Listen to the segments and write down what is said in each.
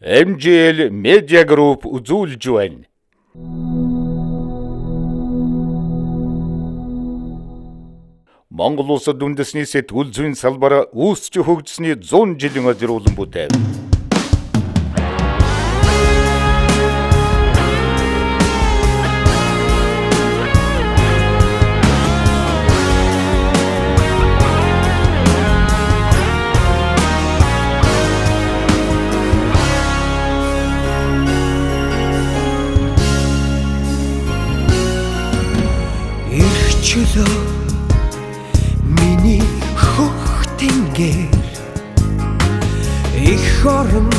MJL Media Group үзүүлж байна. Монгол улсад үндэсний сэтгүүл зүйн салбараа үүсч хөгжсөний 100 жилийн азруулан бүтээв. Ирчлөө миний хөхтөнгөр их орон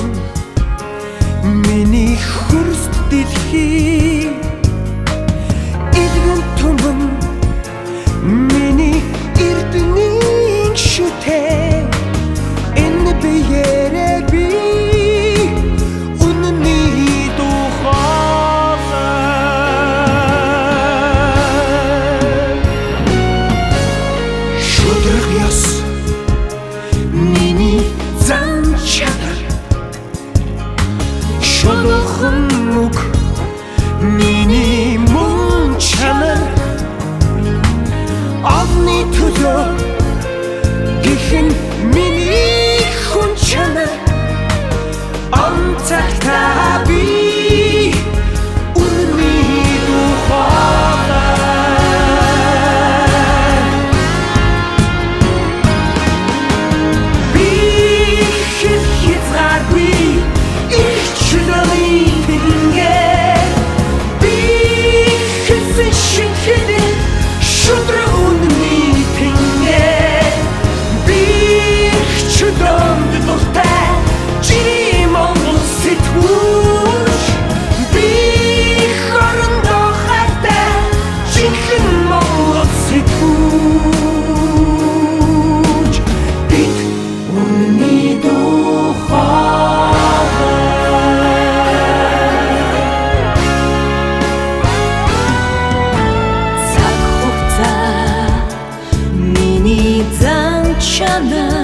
миний хөрс дэлхий идэгэн түмэн миний эрдэнийн шүтээ энэ биеэрээ би үнэний Шолохнук миний мөн чанар Авны төлөө гихэн миний хүн чанар Онцгтаа би үнэний тухай Би хязгааргүй Chana